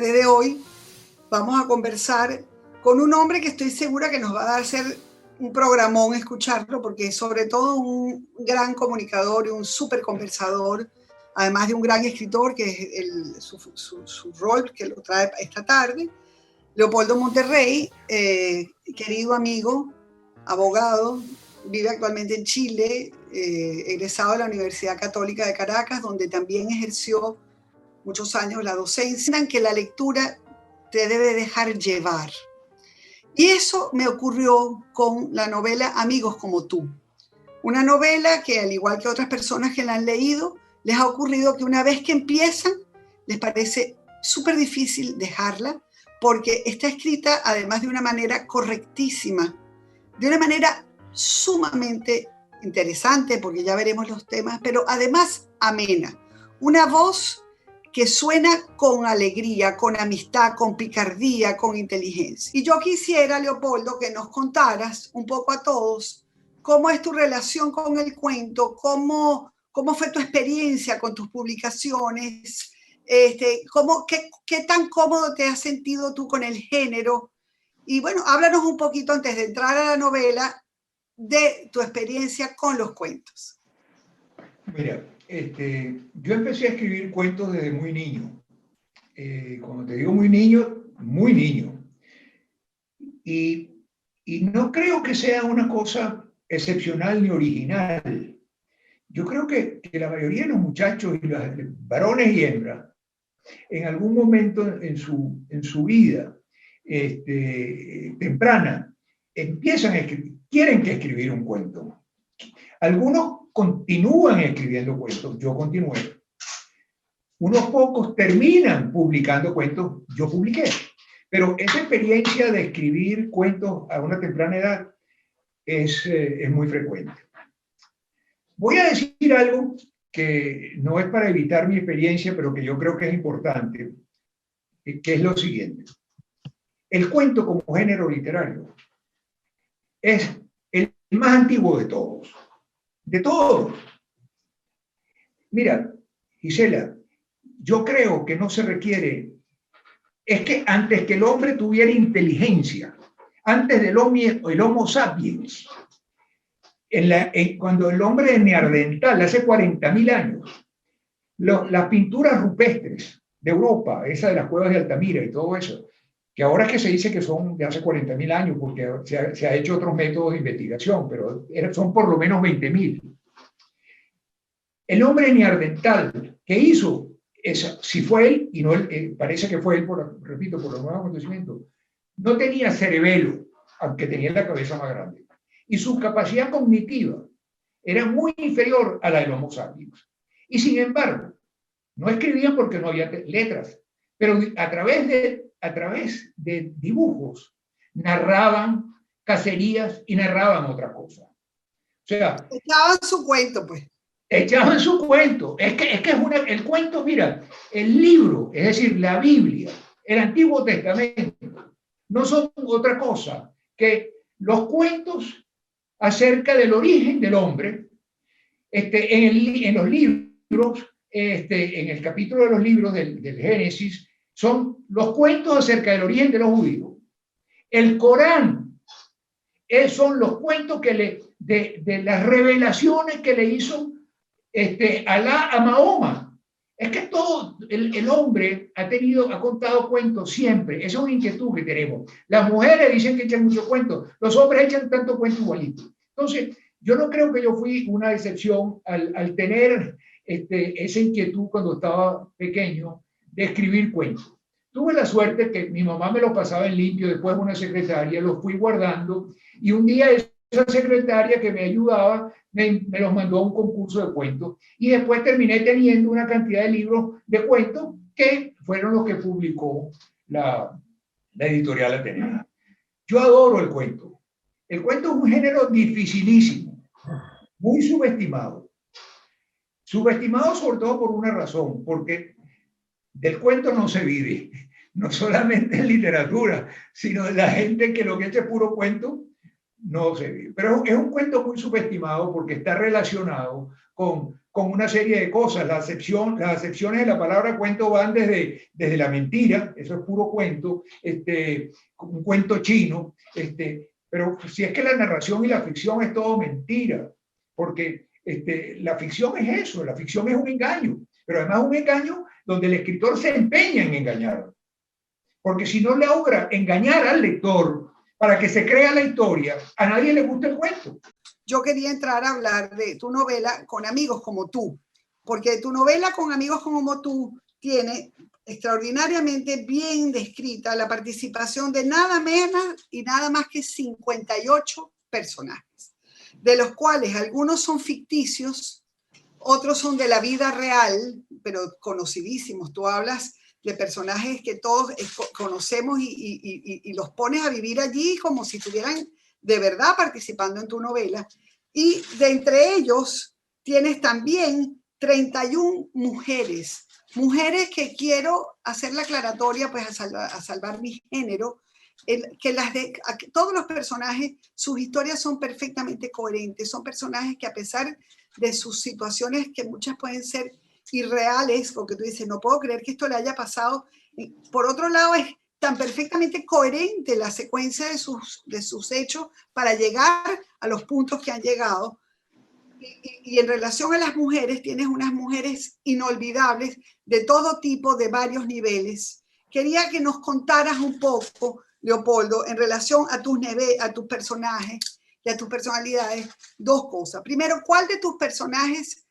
tarde de hoy vamos a conversar con un hombre que estoy segura que nos va a dar ser un programón escucharlo, porque es sobre todo un gran comunicador y un súper conversador, además de un gran escritor, que es su rol que lo trae esta tarde. Leopoldo Monterrey, querido amigo, abogado, vive actualmente en Chile, egresado de la Universidad Católica de Caracas, donde también ejerció muchos años la docencia, en que la lectura te debe dejar llevar. Y eso me ocurrió con la novela Amigos como tú. Una novela que, al igual que otras personas que la han leído, les ha ocurrido que una vez que empiezan, les parece súper difícil dejarla, porque está escrita además de una manera correctísima, de una manera sumamente interesante, porque ya veremos los temas, pero además amena. Una voz que suena con alegría, con amistad, con picardía, con inteligencia. Y yo quisiera, Leopoldo, que nos contaras un poco a todos cómo es tu relación con el cuento, cómo fue tu experiencia con tus publicaciones, qué tan cómodo te has sentido tú con el género. Y bueno, háblanos un poquito antes de entrar a la novela de tu experiencia con los cuentos. Mira, yo empecé a escribir cuentos desde muy niño. Cuando te digo muy niño, muy niño. Y no creo que sea una cosa excepcional ni original. Yo creo que la mayoría de los muchachos, y los varones y hembras, en algún momento en su vida temprana, empiezan a escribir, quieren que escribir un cuento. Algunos continúan escribiendo cuentos, yo continué. Unos pocos terminan publicando cuentos, yo publiqué. Pero esa experiencia de escribir cuentos a una temprana edad es muy frecuente. Voy a decir algo que no es para evitar mi experiencia, pero que yo creo que es importante, que es lo siguiente. El cuento como género literario es el más antiguo de todos. De todos. Mira, Gisela, yo creo que no se requiere, es que antes que el hombre tuviera inteligencia, antes del Homo sapiens, cuando el hombre de Neandertal, hace 40.000 años, las pinturas rupestres de Europa, esa de las cuevas de Altamira y todo eso, que ahora es que se dice que son de hace 40.000 años, porque se ha hecho otros métodos de investigación, pero son por lo menos 20.000. El hombre neandertal que hizo eso, si fue él, y no parece que fue él, repito, por los nuevos acontecimientos, no tenía cerebelo, aunque tenía la cabeza más grande. Y su capacidad cognitiva era muy inferior a la del Homo sapiens. Y sin embargo, no escribían porque no había letras, pero a través de dibujos narraban cacerías y narraban otra cosa. O sea, echaban su cuento, pues. Echaban su cuento. Es que el cuento, mira, el libro, es decir, la Biblia, el Antiguo Testamento, no son otra cosa que los cuentos acerca del origen del hombre. En los libros, en el capítulo de los libros del Génesis, son los cuentos acerca del origen de los judíos. El Corán son los cuentos de las revelaciones que le hizo Alá a Mahoma. Es que todo el hombre ha contado cuentos siempre. Esa es una inquietud que tenemos. Las mujeres dicen que echan muchos cuentos, los hombres echan tanto cuento igualito. Entonces, yo no creo que yo fui una excepción al tener esa inquietud cuando estaba pequeño de escribir cuentos. Tuve la suerte que mi mamá me los pasaba en limpio, después una secretaria, los fui guardando, y un día esa secretaria que me ayudaba me los mandó a un concurso de cuentos, y después terminé teniendo una cantidad de libros de cuentos que fueron los que publicó la editorial Atenea. Yo adoro el cuento. El cuento es un género dificilísimo, muy subestimado. Subestimado sobre todo por una razón, porque del cuento no se vive, no solamente en literatura, sino de la gente que lo que echa es puro cuento, no se vive. Pero es un cuento muy subestimado porque está relacionado con con una serie de cosas. Las acepciones de la palabra cuento van desde la mentira, eso es puro cuento, un cuento chino, pero si es que la narración y la ficción es todo mentira, porque la ficción es eso, la ficción es un engaño, pero además un engaño donde el escritor se empeña en engañar, porque si no logra engañar al lector para que se crea la historia, a nadie le gusta el cuento. Yo quería entrar a hablar de tu novela Con amigos como tú, porque tu novela Con amigos como tú tiene extraordinariamente bien descrita la participación de nada menos y nada más que 58 personajes, de los cuales algunos son ficticios, otros son de la vida real, pero conocidísimos. Tú hablas de personajes que todos conocemos y los pones a vivir allí como si estuvieran de verdad participando en tu novela. Y de entre ellos tienes también 31 mujeres, mujeres que quiero hacer la aclaratoria pues a salvar mi género, que todos los personajes, sus historias son perfectamente coherentes, son personajes que a pesar de sus situaciones que muchas pueden ser irreales, porque tú dices, no puedo creer que esto le haya pasado. Por otro lado, es tan perfectamente coherente la secuencia de sus hechos para llegar a los puntos que han llegado. Y en relación a las mujeres, tienes unas mujeres inolvidables de todo tipo, de varios niveles. Quería que nos contaras un poco, Leopoldo, en relación a tus personajes y a tus personalidades, dos cosas. Primero, ¿cuál de tus personajes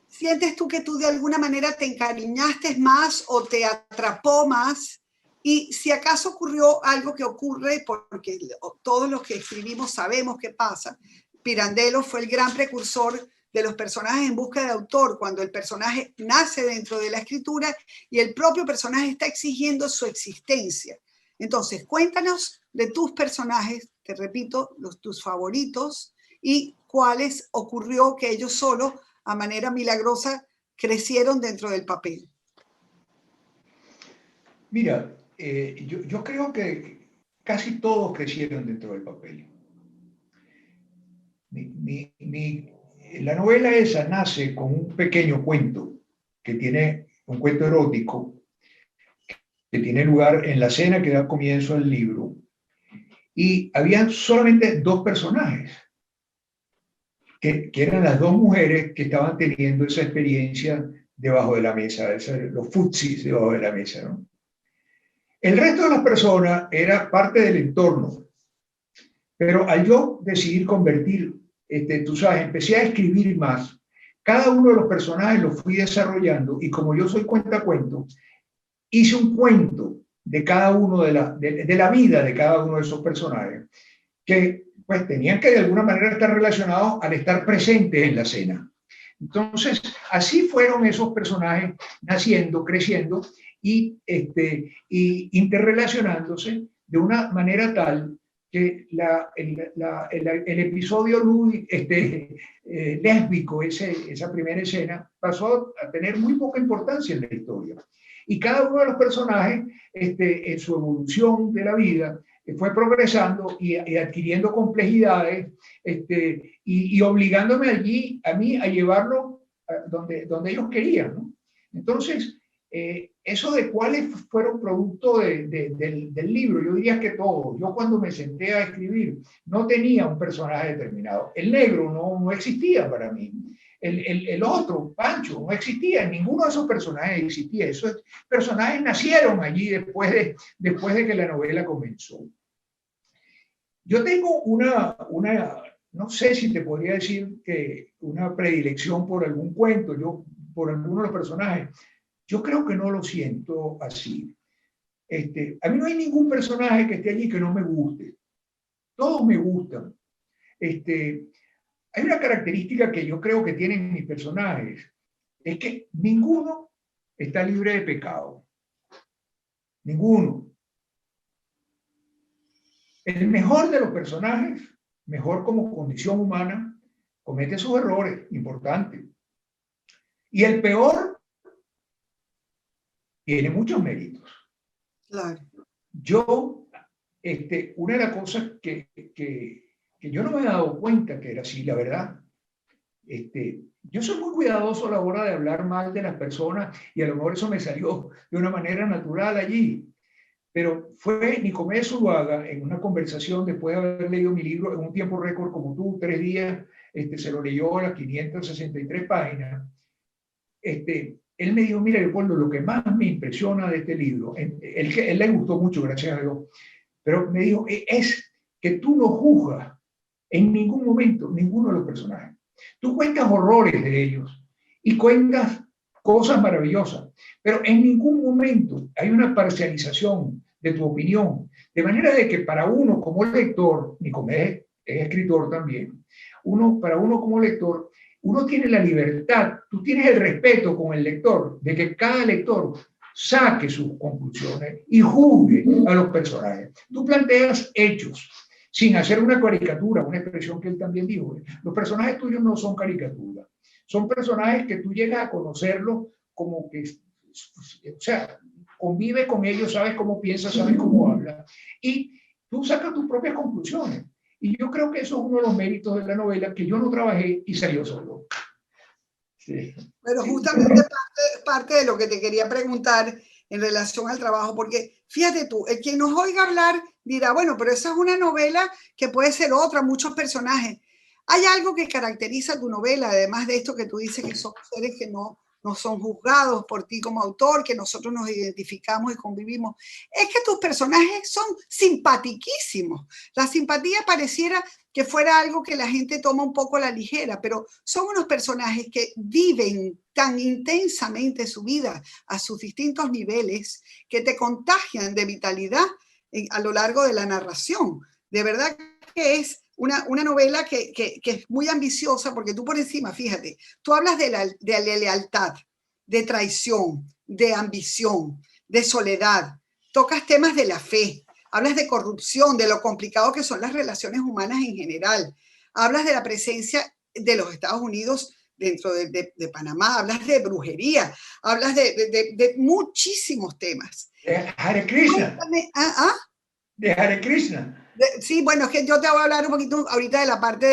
sientes tú que tú de alguna manera te encariñaste más o te atrapó más? Y si acaso ocurrió algo que ocurre, porque todos los que escribimos sabemos qué pasa. Pirandello fue el gran precursor de los personajes en busca de autor, cuando el personaje nace dentro de la escritura y el propio personaje está exigiendo su existencia. Entonces, cuéntanos de tus personajes, te repito, tus favoritos, y cuáles ocurrió que ellos solos, a manera milagrosa, crecieron dentro del papel. Mira, yo creo que casi todos crecieron dentro del papel. La novela esa nace con un pequeño cuento que tiene un cuento erótico que tiene lugar en la cena que da comienzo al libro, y habían solamente dos personajes que eran las dos mujeres que estaban teniendo esa experiencia debajo de la mesa, los futsis debajo de la mesa, ¿no? El resto de las personas era parte del entorno, pero al yo decidir convertir, tú sabes, empecé a escribir más. Cada uno de los personajes lo fui desarrollando y como yo soy cuentacuentos, hice un cuento de cada uno de la vida de cada uno de esos personajes que pues tenían que de alguna manera estar relacionados al estar presentes en la escena. Entonces, así fueron esos personajes naciendo, creciendo y interrelacionándose de una manera tal que el episodio lésbico, esa primera escena, pasó a tener muy poca importancia en la historia. Y cada uno de los personajes, en su evolución de la vida, fue progresando y adquiriendo complejidades y obligándome allí a mí a llevarlo donde ellos querían, ¿no? Entonces, eso de cuáles fueron producto del libro, yo diría que todo. Yo cuando me senté a escribir no tenía un personaje determinado. El negro no existía para mí. El otro, Pancho, no existía. Ninguno de esos personajes existía. Esos personajes nacieron allí después de que la novela comenzó. Yo tengo no sé si te podría decir que una predilección por algún cuento, por alguno de los personajes. Yo creo que no lo siento así. A mí no hay ningún personaje que esté allí que no me guste. Todos me gustan. Hay una característica que yo creo que tienen mis personajes, es que ninguno está libre de pecado. Ninguno. El mejor de los personajes, mejor como condición humana, comete sus errores importantes. Y el peor tiene muchos méritos. Claro. Yo, una de las cosas que yo no me he dado cuenta que era así, la verdad, Yo soy muy cuidadoso a la hora de hablar mal de las personas y a lo mejor eso me salió de una manera natural allí. Pero fue Nicomedes Zuluaga en una conversación después de haber leído mi libro en un tiempo récord como tú, 3 días, se lo leyó a las 563 páginas. Él me dijo, mira, Leopoldo, lo que más me impresiona de este libro, él le gustó mucho, gracias a Dios, pero me dijo, es que tú no juzgas en ningún momento ninguno de los personajes. Tú cuentas horrores de ellos y cuentas cosas maravillosas, pero en ningún momento hay una parcialización de tu opinión, de manera de que para uno como lector, Nicomedes es escritor también, para uno como lector, uno tiene la libertad, tú tienes el respeto con el lector, de que cada lector saque sus conclusiones y juzgue a los personajes. Tú planteas hechos, sin hacer una caricatura, una expresión que él también dijo. Los personajes tuyos no son caricaturas, son personajes que tú llegas a conocerlos como que, o sea, convive con ellos, sabes cómo piensa, sabes cómo habla, y tú sacas tus propias conclusiones. Y yo creo que eso es uno de los méritos de la novela, que yo no trabajé y salió solo. Sí. Pero justamente parte de lo que te quería preguntar en relación al trabajo, porque fíjate tú, el quien nos oiga hablar dirá, bueno, pero esa es una novela que puede ser otra, muchos personajes. ¿Hay algo que caracteriza tu novela, además de esto que tú dices que son seres que no son juzgados por ti como autor, que nosotros nos identificamos y convivimos? Es que tus personajes son simpatiquísimos. La simpatía pareciera que fuera algo que la gente toma un poco a la ligera, pero son unos personajes que viven tan intensamente su vida a sus distintos niveles que te contagian de vitalidad a lo largo de la narración. De verdad que es una novela que es muy ambiciosa, porque tú por encima, fíjate, tú hablas de la lealtad, de traición, de ambición, de soledad, tocas temas de la fe, hablas de corrupción, de lo complicado que son las relaciones humanas en general, hablas de la presencia de los Estados Unidos dentro de Panamá, hablas de brujería, hablas de muchísimos temas. De Hare Krishna. De Hare Krishna. Sí, bueno, es que yo te voy a hablar un poquito ahorita de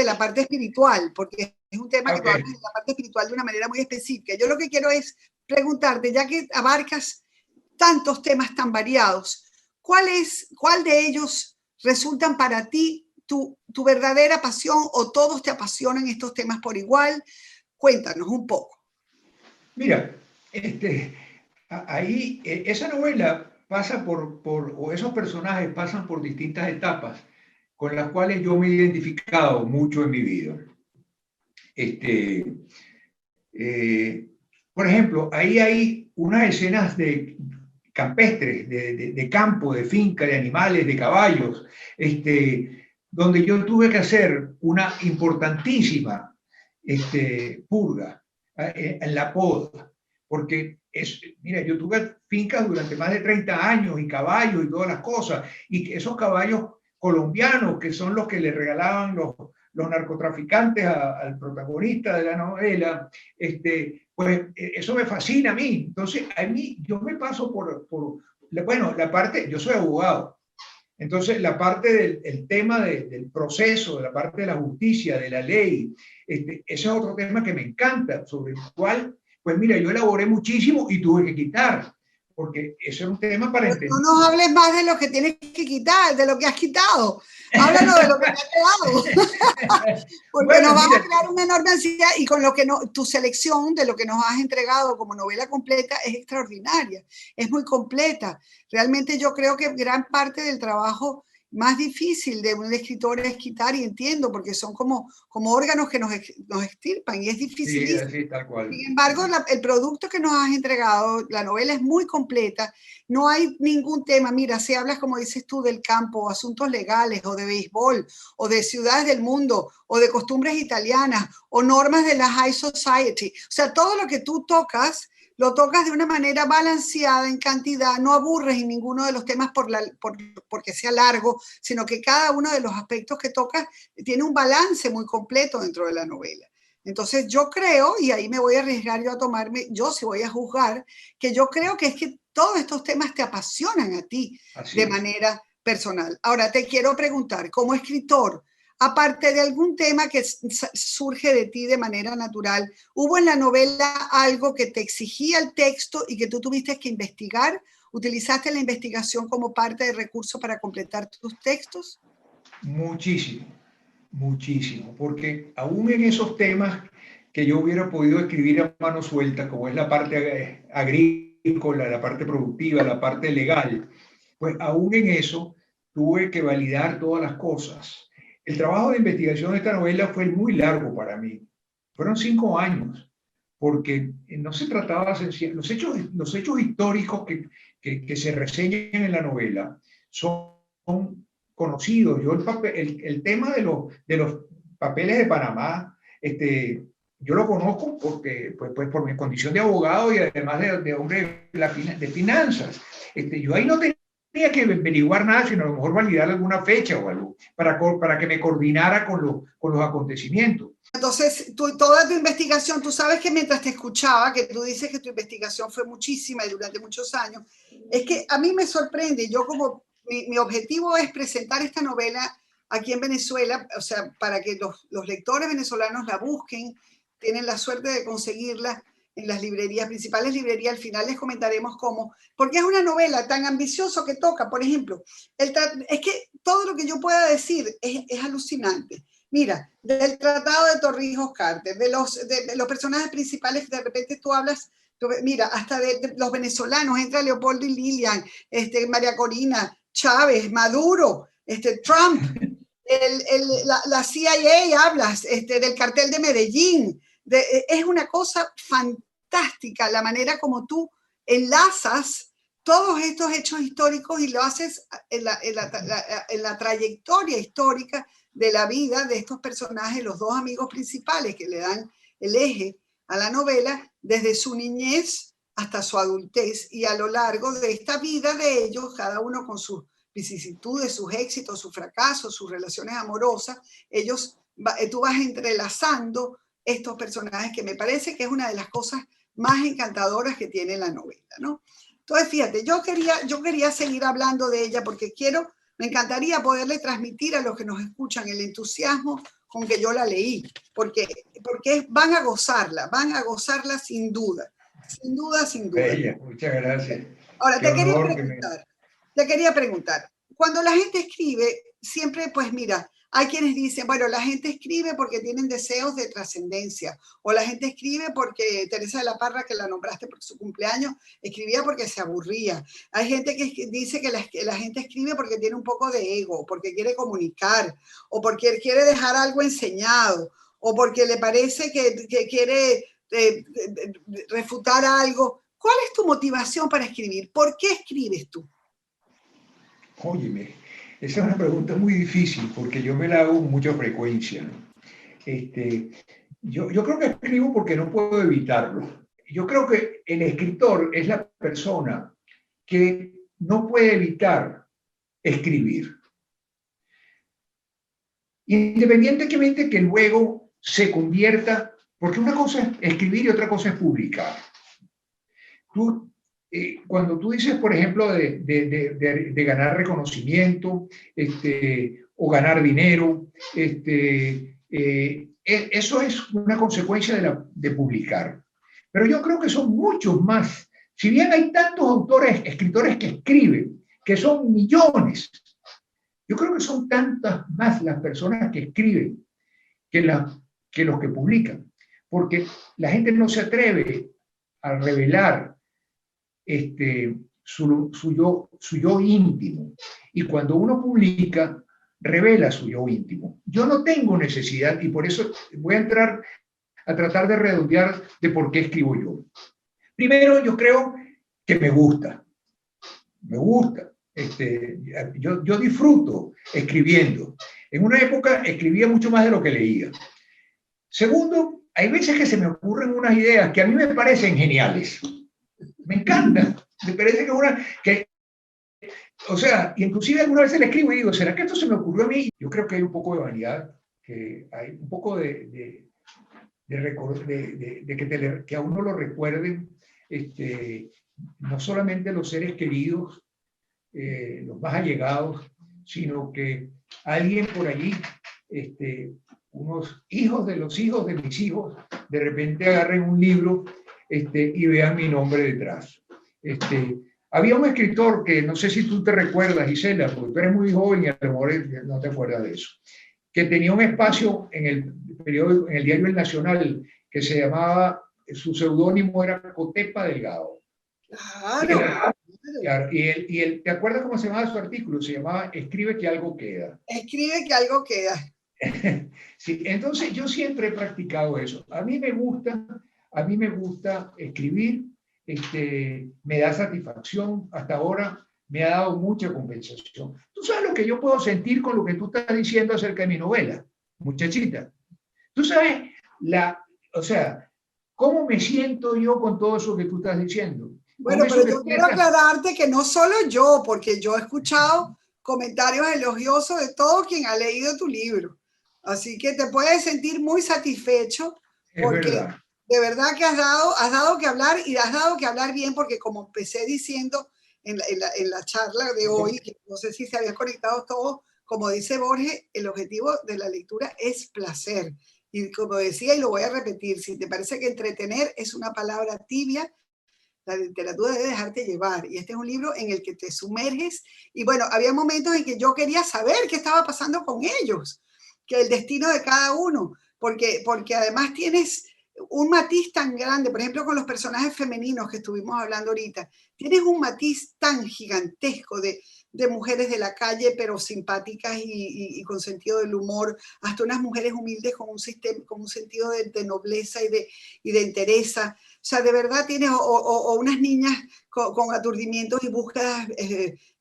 la parte espiritual, porque es un tema que tú hablas de la parte espiritual de una manera muy específica. Yo lo que quiero es preguntarte, ya que abarcas tantos temas tan variados, ¿cuál de ellos resultan para ti tu verdadera pasión, o todos te apasionan estos temas por igual? Cuéntanos un poco. Mira, ahí esa novela pasa o esos personajes pasan por distintas etapas con las cuales yo me he identificado mucho en mi vida. Por ejemplo, ahí hay unas escenas campestres, de campo, de finca, de animales, de caballos, donde yo tuve que hacer una importantísima purga en la poda, porque mira, yo tuve fincas durante más de 30 años y caballos y todas las cosas, y esos caballos colombianos, que son los que le regalaban los narcotraficantes al protagonista de la novela, pues eso me fascina a mí. Entonces, a mí, yo me paso bueno, la parte, yo soy abogado, entonces la parte del tema del proceso, de la parte de la justicia, de la ley, ese es otro tema que me encanta, sobre el cual, pues mira, yo elaboré muchísimo y tuve que quitar, porque eso era un tema para entender. No nos hables más de lo que tienes que quitar, de lo que has quitado. Háblanos de lo que te ha quedado. Porque bueno, nos vas a crear una enorme ansiedad, y con lo que tu selección de lo que nos has entregado como novela completa es extraordinaria, es muy completa. Realmente yo creo que gran parte del trabajo más difícil de un escritor es quitar, y entiendo, porque son como órganos que nos extirpan, y es difícil. Sí, así, tal cual. Sin embargo, el producto que nos has entregado, la novela es muy completa, no hay ningún tema. Mira, si hablas, como dices tú, del campo, asuntos legales, o de béisbol, o de ciudades del mundo, o de costumbres italianas, o normas de la high society, o sea, todo lo que tú tocas, lo tocas de una manera balanceada en cantidad, no aburres en ninguno de los temas porque sea largo, sino que cada uno de los aspectos que tocas tiene un balance muy completo dentro de la novela. Entonces yo creo, y ahí me voy a arriesgar yo a tomarme, yo sí voy a juzgar, que yo creo que es que todos estos temas te apasionan a ti de manera personal. Ahora te quiero preguntar, como escritor, aparte de algún tema que surge de ti de manera natural, ¿hubo en la novela algo que te exigía el texto y que tú tuviste que investigar? ¿Utilizaste la investigación como parte del recurso para completar tus textos? Muchísimo, muchísimo, porque aún en esos temas que yo hubiera podido escribir a mano suelta, como es la parte agrícola, la parte productiva, la parte legal, pues aún en eso tuve que validar todas las cosas. El trabajo de investigación de esta novela fue muy largo para mí. Fueron 5 años, porque no se trataba de los hechos históricos que se reseñan en la novela son conocidos. Yo el tema de los papeles de Panamá, yo lo conozco porque, pues, por mi condición de abogado y además de hombre de finanzas. Yo ahí no tenía que averiguar nada, sino a lo mejor validar alguna fecha o algo para que me coordinara con los acontecimientos. Entonces, toda tu investigación, tú sabes que mientras te escuchaba, que tú dices que tu investigación fue muchísima y durante muchos años, es que a mí me sorprende, yo como mi objetivo es presentar esta novela aquí en Venezuela, o sea, para que los lectores venezolanos la busquen, tienen la suerte de conseguirla en las librerías, principales librerías, al final les comentaremos cómo, porque es una novela tan ambiciosa que toca, por ejemplo, es que todo lo que yo pueda decir es alucinante. Mira, del Tratado de Torrijos-Carter, de los personajes principales que de repente tú hablas, mira, hasta de los venezolanos, entra Leopoldo y Lilian, María Corina, Chávez, Maduro, Trump, la CIA hablas, del cartel de Medellín. Es una cosa fantástica la manera como tú enlazas todos estos hechos históricos y lo haces en la trayectoria histórica de la vida de estos personajes, los dos amigos principales que le dan el eje a la novela desde su niñez hasta su adultez y a lo largo de esta vida de ellos, cada uno con sus vicisitudes, sus éxitos, sus fracasos, sus relaciones amorosas, tú vas entrelazando estos personajes que me parece que es una de las cosas más encantadoras que tiene la novela, ¿no? Entonces, fíjate, yo quería seguir hablando de ella porque me encantaría poderle transmitir a los que nos escuchan el entusiasmo con que yo la leí, porque van a gozarla sin duda, sin duda, sin duda. Bella, muchas gracias. Ahora, te quería preguntar, cuando la gente escribe, siempre, pues mira, hay quienes dicen, bueno, la gente escribe porque tienen deseos de trascendencia, o la gente escribe porque Teresa de la Parra, que la nombraste por su cumpleaños, escribía porque se aburría. Hay gente que dice que la gente escribe porque tiene un poco de ego, porque quiere comunicar, o porque quiere dejar algo enseñado, o porque le parece que quiere refutar algo. ¿Cuál es tu motivación para escribir? ¿Por qué escribes tú? Óyeme, esa es una pregunta muy difícil porque yo me la hago con mucha frecuencia, ¿no? Yo creo que escribo porque no puedo evitarlo. Yo creo que el escritor es la persona que no puede evitar escribir. Independientemente que luego se convierta, porque una cosa es escribir y otra cosa es publicar. Cuando tú dices, por ejemplo, de ganar reconocimiento o ganar dinero, eso es una consecuencia de publicar. Pero yo creo que son muchos más. Si bien hay tantos escritores que escriben, que son millones, yo creo que son tantas más las personas que escriben que los que publican. Porque la gente no se atreve a revelar su yo íntimo. Y cuando uno publica, revela su yo íntimo. Yo no tengo necesidad, y por eso voy a tratar de redondear de por qué escribo yo. Primero, yo creo que me gusta. Me gusta. Yo disfruto escribiendo. En una época escribía mucho más de lo que leía. Segundo, hay veces que se me ocurren unas ideas que a mí me parecen geniales. Me encanta. Me parece o sea, inclusive algunas veces le escribo y digo, ¿será que esto se me ocurrió a mí? Yo creo que hay un poco de vanidad, que hay un poco que a uno lo recuerden, no solamente los seres queridos, los más allegados, sino que alguien por allí unos hijos de los hijos de mis hijos de repente agarren un libro y vean mi nombre detrás. Había un escritor que no sé si tú te recuerdas, Gisela, porque tú eres muy joven y a lo mejor no te acuerdas de eso, que tenía un espacio en el periódico, en el diario El Nacional, que se llamaba, su seudónimo era Cotepa Delgado. Claro. Claro, y él, ¿te acuerdas cómo se llamaba su artículo? Se llamaba Escribe que algo queda. Escribe que algo queda. Sí, entonces yo siempre he practicado eso. A mí me gusta escribir, me da satisfacción, hasta ahora me ha dado mucha compensación. Tú sabes lo que yo puedo sentir con lo que tú estás diciendo acerca de mi novela, muchachita. Tú sabes, o sea, ¿cómo me siento yo con todo eso que tú estás diciendo? Bueno, pero yo quiero aclararte que no solo yo, porque yo he escuchado comentarios elogiosos de todo quien ha leído tu libro. Así que te puedes sentir muy satisfecho porque de verdad que has dado que hablar y has dado que hablar bien porque como empecé diciendo en la charla de hoy, que no sé si se habían conectado todos, como dice Borges, el objetivo de la lectura es placer. Y como decía, y lo voy a repetir, si te parece que entretener es una palabra tibia, la literatura debe dejarte llevar. Y este es un libro en el que te sumerges. Y bueno, había momentos en que yo quería saber qué estaba pasando con ellos, que el destino de cada uno, porque además tienes un matiz tan grande, por ejemplo, con los personajes femeninos que estuvimos hablando ahorita, tienes un matiz tan gigantesco de mujeres de la calle, pero simpáticas y con sentido del humor, hasta unas mujeres humildes con un sentido de nobleza y de entereza. O sea, de verdad tienes, o unas niñas con aturdimientos y búsquedas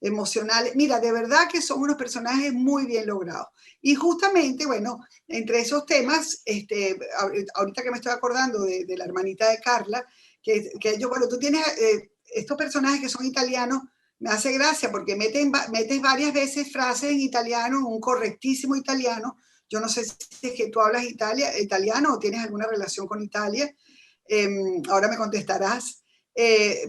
emocionales. Mira, de verdad que son unos personajes muy bien logrados. Y justamente, bueno, entre esos temas, ahorita que me estoy acordando de la hermanita de Carla, que yo, bueno, tú tienes estos personajes que son italianos, me hace gracia porque metes varias veces frases en italiano, en un correctísimo italiano. Yo no sé si es que tú hablas italiano o tienes alguna relación con Italia. Ahora me contestarás.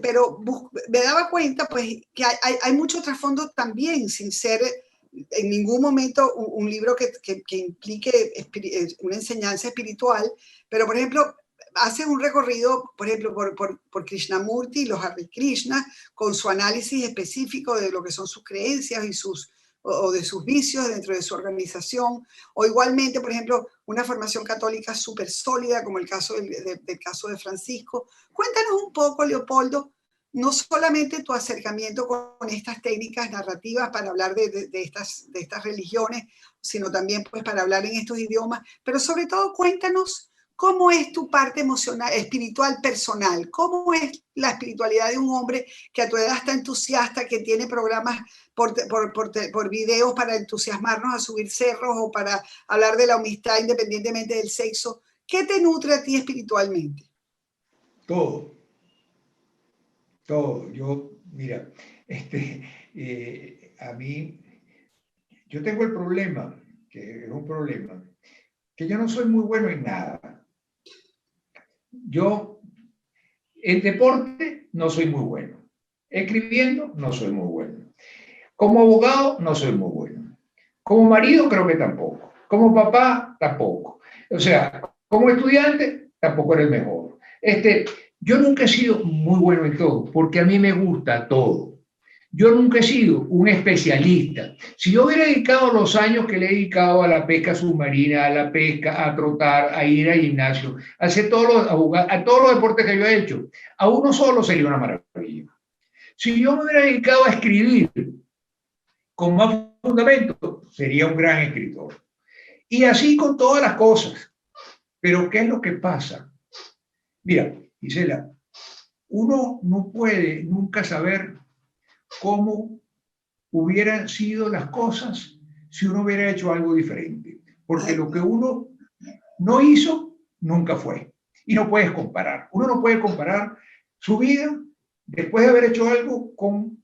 Pero me daba cuenta pues que hay mucho trasfondo también, sin ser en ningún momento un libro que implique una enseñanza espiritual, pero por ejemplo, hace un recorrido, por ejemplo, por Krishnamurti y los Hare Krishna, con su análisis específico de lo que son sus creencias y o de sus vicios dentro de su organización, o igualmente, por ejemplo, una formación católica súper sólida, como el caso del caso de Francisco. Cuéntanos un poco, Leopoldo, no solamente tu acercamiento con estas técnicas narrativas para hablar de estas religiones, sino también pues, para hablar en estos idiomas, pero sobre todo cuéntanos cómo es tu parte emocional, espiritual, personal, cómo es la espiritualidad de un hombre que a tu edad está entusiasta, que tiene programas por videos para entusiasmarnos a subir cerros o para hablar de la amistad independientemente del sexo. ¿Qué te nutre a ti espiritualmente? Todo. Yo, mira, a mí, yo tengo el problema, que es un problema, que yo no soy muy bueno en nada. Yo, en deporte, no soy muy bueno. Escribiendo, no soy muy bueno. Como abogado, no soy muy bueno. Como marido, creo que tampoco. Como papá, tampoco. O sea, como estudiante, tampoco era el mejor. Yo nunca he sido muy bueno en todo, porque a mí me gusta todo. Yo nunca he sido un especialista. Si yo hubiera dedicado los años que le he dedicado a la pesca submarina, a la pesca, a trotar, a ir al gimnasio, a hacer a todos los deportes que yo he hecho, a uno solo sería una maravilla. Si yo me hubiera dedicado a escribir con más fundamento, sería un gran escritor. Y así con todas las cosas. Pero ¿qué es lo que pasa? Mira, Gisela, uno no puede nunca saber cómo hubieran sido las cosas si uno hubiera hecho algo diferente. Porque lo que uno no hizo, nunca fue. Y no puedes comparar. Uno no puede comparar su vida después de haber hecho algo con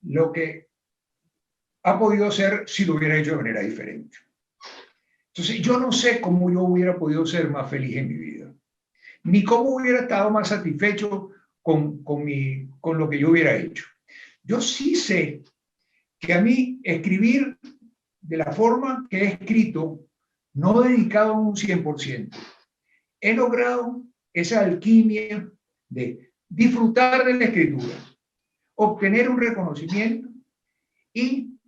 lo que ha podido ser si lo hubiera hecho de manera diferente. Entonces, yo no sé cómo yo hubiera podido ser más feliz en mi vida, ni cómo hubiera estado más satisfecho con lo que yo hubiera hecho. Yo sí sé que a mí escribir de la forma que he escrito no dedicado a un 100%, he logrado esa alquimia de disfrutar de la escritura, obtener un reconocimiento y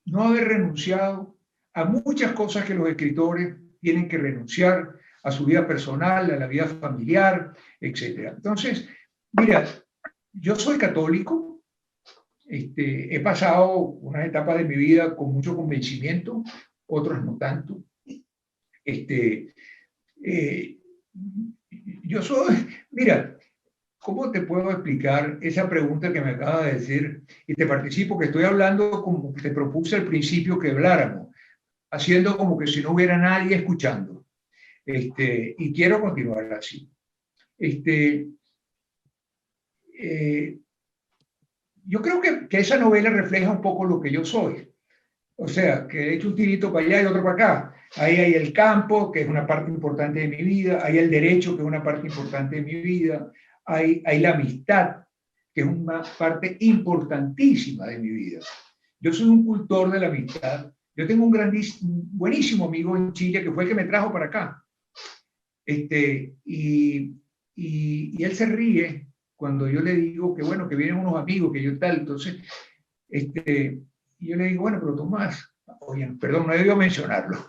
no haber renunciado a muchas cosas que los escritores tienen que renunciar, a su vida personal, a la vida familiar, etc. Entonces, mira, yo soy católico, he pasado unas etapas de mi vida con mucho convencimiento, otras no tanto. Yo soy, mira, ¿cómo te puedo explicar esa pregunta que me acabas de decir? Y te participo que estoy hablando como te propuse al principio que habláramos, haciendo como que si no hubiera nadie escuchando. Y quiero continuar así. Yo creo que esa novela refleja un poco lo que yo soy. O sea, que he hecho un tirito para allá y otro para acá. Ahí hay el campo, que es una parte importante de mi vida. Hay el derecho, que es una parte importante de mi vida. Hay la amistad, que es una parte importantísima de mi vida. Yo soy un cultor de la amistad. Yo tengo un buenísimo amigo en Chile que fue el que me trajo para acá. Y él se ríe cuando yo le digo que, bueno, que vienen unos amigos, que yo tal. Entonces, y yo le digo, bueno, pero Tomás, oye, perdón, no debió mencionarlo.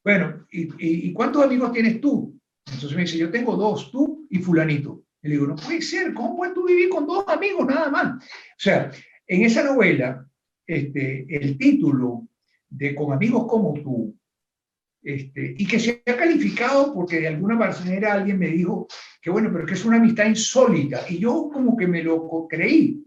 Bueno, ¿y cuántos amigos tienes tú? Entonces me dice, yo tengo 2, tú y fulanito. Y le digo, no puede ser, ¿cómo puedes tú vivir con 2 amigos nada más? O sea, en esa novela, el título de Con amigos como tú, y que se ha calificado porque de alguna manera alguien me dijo que bueno, pero que es una amistad insólita. Y yo como que me lo creí.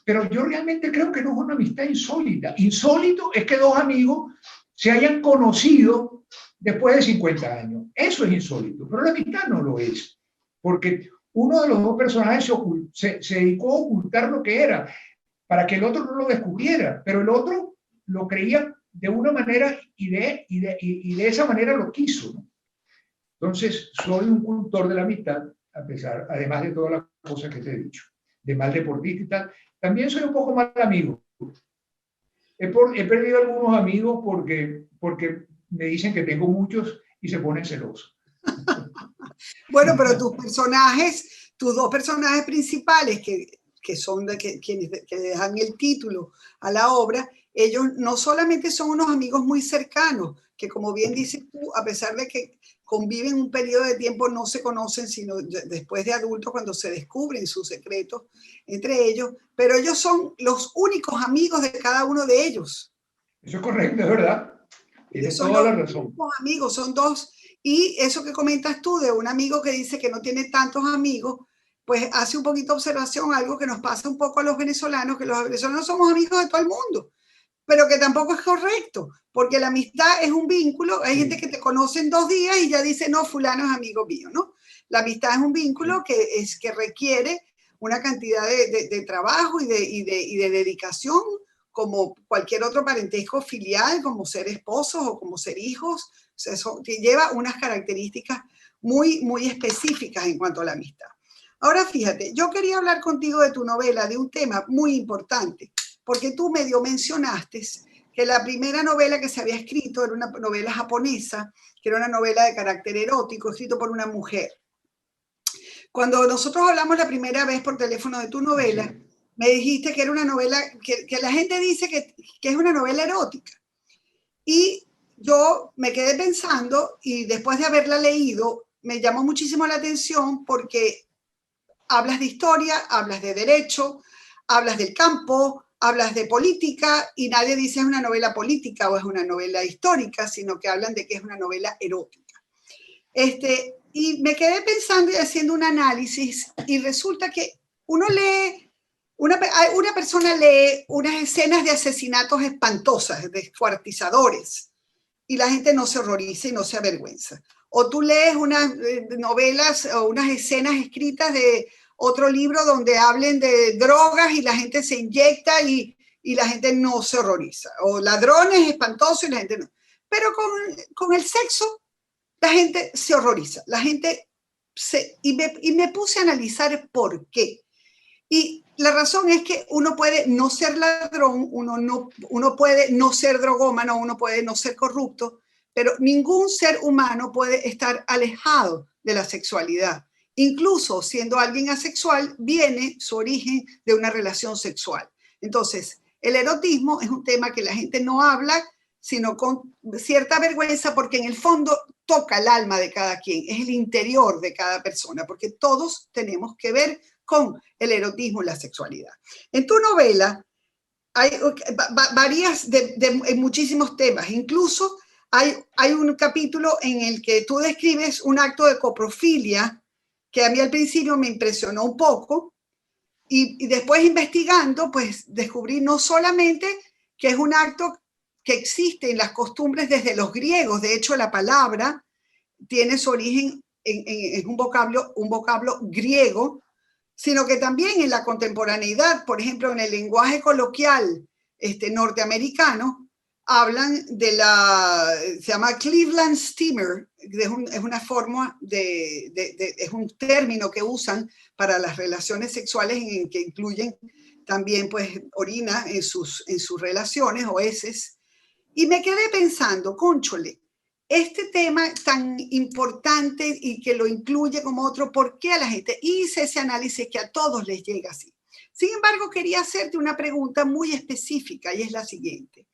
Pero yo realmente creo que no es una amistad insólita. Insólito es que 2 amigos se hayan conocido después de 50 años. Eso es insólito, pero la amistad no lo es. Porque uno de los 2 personajes se dedicó a ocultar lo que era para que el otro no lo descubriera, pero el otro lo creía de una manera y de esa manera lo quiso, ¿no? Entonces, soy un cultor de la amistad, además de todas las cosas que te he dicho, de mal deportista y tal. También soy un poco mal amigo. He perdido algunos amigos porque me dicen que tengo muchos y se ponen celosos. Bueno, pero tus 2 personajes principales, que son quienes que dan el título a la obra, ellos no solamente son unos amigos muy cercanos, que como bien dices tú, a pesar de que conviven un periodo de tiempo, no se conocen sino después de adultos cuando se descubren sus secretos entre ellos, pero ellos son los únicos amigos de cada uno de ellos. Eso es correcto, es verdad. Tienes Son toda los la razón. únicos amigos, son 2. Y eso que comentas tú de un amigo que dice que no tiene tantos amigos, pues hace un poquito observación, algo que nos pasa un poco a los venezolanos, que los venezolanos somos amigos de todo el mundo, pero que tampoco es correcto, porque la amistad es un vínculo. Hay gente que te conoce en 2 días y ya dice, no, fulano es amigo mío, ¿no? La amistad es un vínculo que requiere una cantidad de trabajo y de dedicación, como cualquier otro parentesco filial, como ser esposos o como ser hijos. O sea, eso lleva unas características muy, muy específicas en cuanto a la amistad. Ahora fíjate, yo quería hablar contigo de tu novela, de un tema muy importante, porque tú medio mencionaste que la primera novela que se había escrito era una novela japonesa, que era una novela de carácter erótico, escrito por una mujer. Cuando nosotros hablamos la primera vez por teléfono de tu novela, me dijiste que era una novela, que la gente dice que es una novela erótica. Y yo me quedé pensando, y después de haberla leído, me llamó muchísimo la atención porque hablas de historia, hablas de derecho, hablas del campo, hablas de política, y nadie dice es una novela política o es una novela histórica, sino que hablan de que es una novela erótica. Y me quedé pensando y haciendo un análisis, y resulta que uno lee, una persona lee unas escenas de asesinatos espantosas, descuartizadores, y la gente no se horroriza y no se avergüenza. O tú lees unas novelas o unas escenas escritas de otro libro donde hablen de drogas y la gente se inyecta y la gente no se horroriza. O ladrones espantosos y la gente no. Pero con el sexo la gente se horroriza. La gente y me puse a analizar por qué. Y La razón es que uno puede no ser ladrón, uno puede no ser drogómano, uno puede no ser corrupto, pero ningún ser humano puede estar alejado de la sexualidad. Incluso siendo alguien asexual, viene su origen de una relación sexual. Entonces, el erotismo es un tema que la gente no habla, sino con cierta vergüenza, porque en el fondo toca el alma de cada quien, es el interior de cada persona, porque todos tenemos que ver con el erotismo y la sexualidad. En tu novela hay varías en muchísimos temas, incluso hay un capítulo en el que tú describes un acto de coprofilia que a mí al principio me impresionó un poco y después investigando pues descubrí no solamente que es un acto que existe en las costumbres desde los griegos, de hecho la palabra tiene su origen en un vocablo griego, sino que también en la contemporaneidad, por ejemplo, en el lenguaje coloquial norteamericano, hablan se llama Cleveland Steamer, es una forma es un término que usan para las relaciones sexuales en que incluyen también pues orina en sus relaciones o heces. Y me quedé pensando, cónchole, este tema tan importante y que lo incluye como otro, ¿por qué a la gente? Hice ese análisis que a todos les llega así. Sin embargo, quería hacerte una pregunta muy específica y es la siguiente.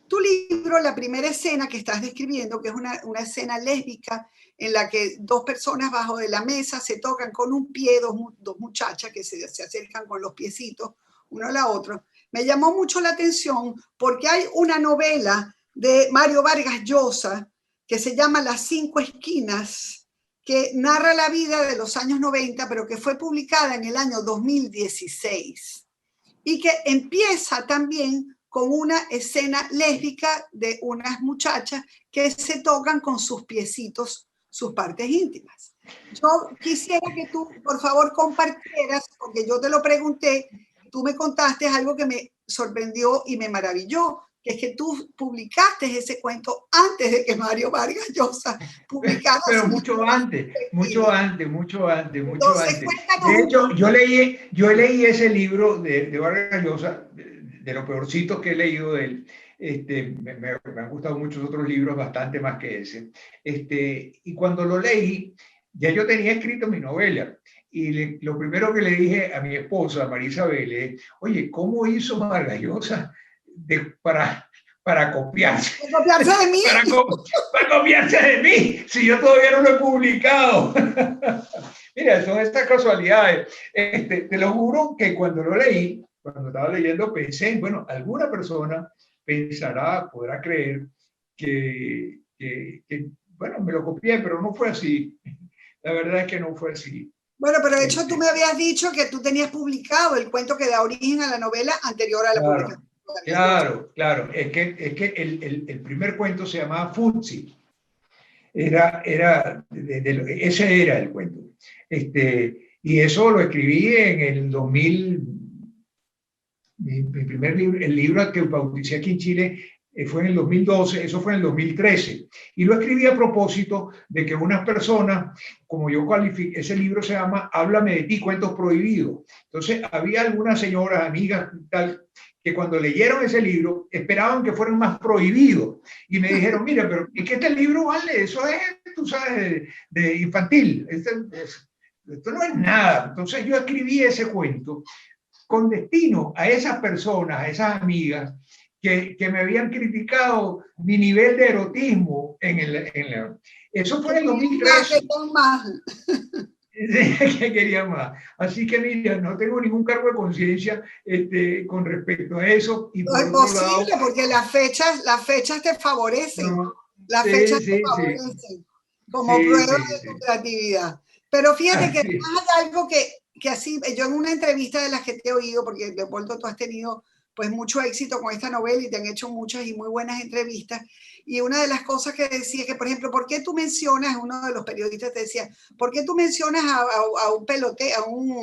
Tu libro, la primera escena que estás describiendo, que es una escena lésbica en la que dos personas bajo de la mesa se tocan con un pie, dos muchachas que se acercan con los piecitos uno a la otra, me llamó mucho la atención porque hay una novela de Mario Vargas Llosa que se llama Las Cinco Esquinas, que narra la vida de los años 90, pero que fue publicada en el año 2016 y que empieza también con una escena lésbica de unas muchachas que se tocan con sus piecitos, sus partes íntimas. Yo quisiera que tú, por favor, compartieras, porque yo te lo pregunté, tú me contaste algo que me sorprendió y me maravilló, que es que tú publicaste ese cuento antes de que Mario Vargas Llosa publicara. Pero mucho antes. Entonces, De hecho, yo leí ese libro de Vargas Llosa, de lo peorcito que he leído de él. Me han gustado muchos otros libros, bastante más que ese. Y cuando lo leí, ya yo tenía escrito mi novela. Y lo primero que le dije a mi esposa, María Isabel, es, oye, ¿cómo hizo Vargas Llosa para copiarse? Para copiarse de mí. Para copiarse de mí, si yo todavía no lo he publicado. Mira, son estas casualidades. Te lo juro que cuando lo leí, cuando estaba leyendo, pensé, bueno, alguna persona podrá creer que, bueno, me lo copié, pero no fue así. La verdad es que no fue así. Bueno, pero de hecho tú me habías dicho que tú tenías publicado el cuento que da origen a la novela anterior a la publicación. Claro. Es que el primer cuento se llamaba Futsi. Ese era el cuento. Y eso lo escribí en el 2000. Mi primer libro, el libro que bauticé aquí en Chile, fue en el 2012, eso fue en el 2013. Y lo escribí a propósito de que unas personas, como yo califiqué, ese libro se llama Háblame de ti, cuentos prohibidos. Entonces, había algunas señoras, amigas, tal, que cuando leyeron ese libro esperaban que fueran más prohibidos. Y me dijeron, mira, pero es que este libro vale, eso es, tú sabes, de infantil. Esto no es nada. Entonces, yo escribí ese cuento con destino a esas personas, a esas amigas que me habían criticado mi nivel de erotismo eso fue en el 2013. Que quería más. Así que mira, no tengo ningún cargo de conciencia con respecto a eso. Y no es posible, porque las fechas te favorecen. No, las fechas te favorecen como prueba de tu creatividad. Pero fíjate que hay algo que así, yo en una entrevista de las que te he oído, porque Leopoldo, tú has tenido pues mucho éxito con esta novela y te han hecho muchas y muy buenas entrevistas, y una de las cosas que decía que, por ejemplo, ¿por qué tú mencionas, uno de los periodistas te decía, ¿por qué tú mencionas a un pelote, a un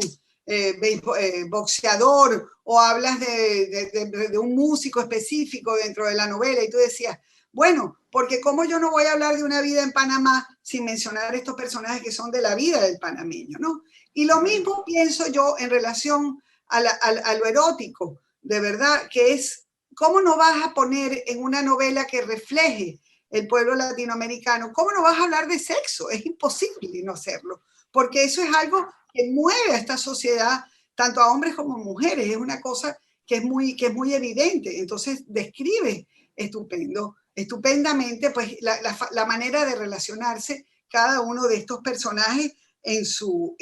boxeador, o hablas de un músico específico dentro de la novela? Y tú decías, bueno, porque ¿cómo yo no voy a hablar de una vida en Panamá sin mencionar estos personajes que son de la vida del panameño, ¿no? Y lo mismo pienso yo en relación a lo erótico, de verdad, que es, ¿cómo no vas a poner en una novela que refleje el pueblo latinoamericano? ¿Cómo no vas a hablar de sexo? Es imposible no hacerlo, porque eso es algo que mueve a esta sociedad, tanto a hombres como a mujeres. Es una cosa que es muy evidente. Entonces describe estupendamente pues, la manera de relacionarse cada uno de estos personajes en su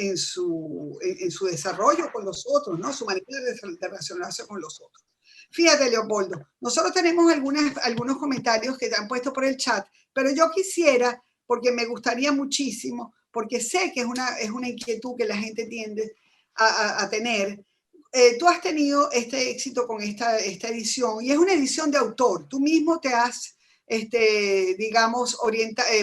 desarrollo con los otros, ¿no? Su manera de relacionarse con los otros. Fíjate, Leopoldo, nosotros tenemos algunos comentarios que te han puesto por el chat, pero yo quisiera, porque me gustaría muchísimo, porque sé que es una inquietud que la gente tiende a tener. Tú has tenido este éxito con esta edición y es una edición de autor. Tú mismo te has, digamos,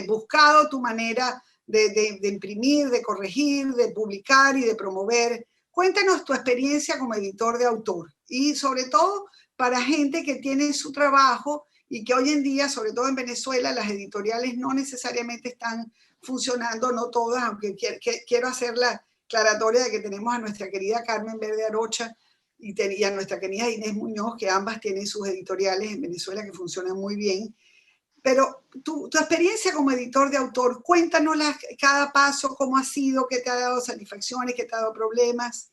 buscado tu manera de imprimir, de corregir, de publicar y de promover. Cuéntanos tu experiencia como editor de autor y sobre todo para gente que tiene su trabajo y que hoy en día, sobre todo en Venezuela, las editoriales no necesariamente están funcionando, no todas, aunque quiero hacer la aclaratoria de que tenemos a nuestra querida Carmen Verde Arocha y a nuestra querida Inés Muñoz, que ambas tienen sus editoriales en Venezuela que funcionan muy bien. Pero tu experiencia como editor de autor, cuéntanos cada paso, cómo ha sido, qué te ha dado satisfacciones, qué te ha dado problemas.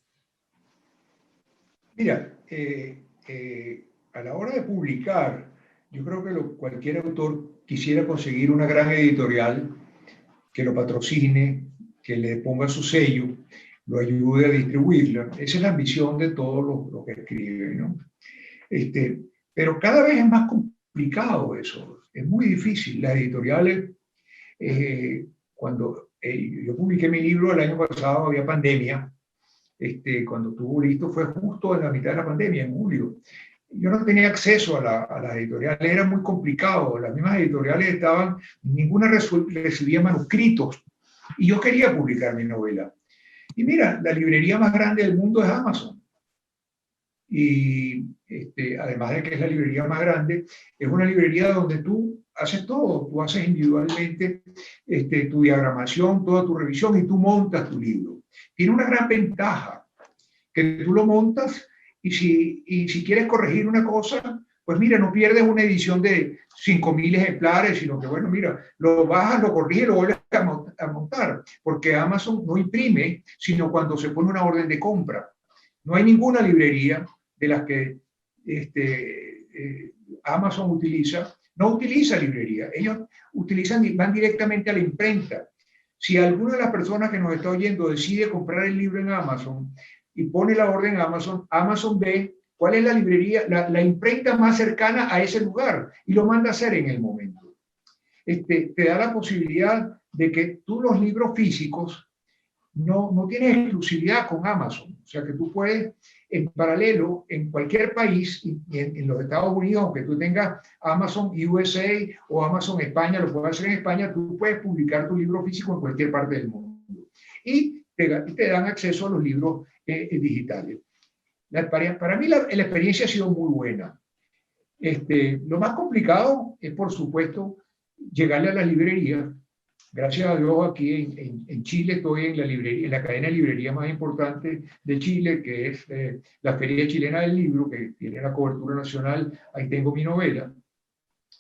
Mira, a la hora de publicar, yo creo que cualquier autor quisiera conseguir una gran editorial que lo patrocine, que le ponga su sello, lo ayude a distribuirla. Esa es la ambición de todos los que escriben, ¿no? Pero cada vez es más complicado eso, es muy difícil. Las editoriales, cuando yo publiqué mi libro el año pasado, había pandemia. Cuando estuvo listo fue justo en la mitad de la pandemia, en julio. Yo no tenía acceso a las editoriales, era muy complicado. Las mismas editoriales ninguna recibía manuscritos y yo quería publicar mi novela. Y mira, la librería más grande del mundo es Amazon. Y además de que es la librería más grande, es una librería donde tú haces todo. Tú haces individualmente tu diagramación, toda tu revisión y tú montas tu libro. Tiene una gran ventaja, que tú lo montas y si quieres corregir una cosa, pues mira, no pierdes una edición de 5.000 ejemplares, sino que, bueno, mira, lo bajas, lo corriges y lo vuelves a montar, porque Amazon no imprime, sino cuando se pone una orden de compra. No hay ninguna librería de las que Amazon no utiliza librería. Ellos van directamente a la imprenta. Si alguna de las personas que nos está oyendo decide comprar el libro en Amazon y pone la orden en Amazon, Amazon ve cuál es la librería, la imprenta más cercana a ese lugar y lo manda a hacer en el momento. Te da la posibilidad de que tú los libros físicos no tienes exclusividad con Amazon. O sea que tú puedes, en paralelo, en cualquier país, en los Estados Unidos, aunque tú tengas Amazon USA o Amazon España, lo puedes hacer en España, tú puedes publicar tu libro físico en cualquier parte del mundo. Y te dan acceso a los libros digitales. Para mí la experiencia ha sido muy buena. Lo más complicado es, por supuesto, llegarle a las librerías. Gracias a Dios, aquí en Chile estoy en la cadena de librería más importante de Chile, que es la Feria Chilena del Libro, que tiene la cobertura nacional. Ahí tengo mi novela.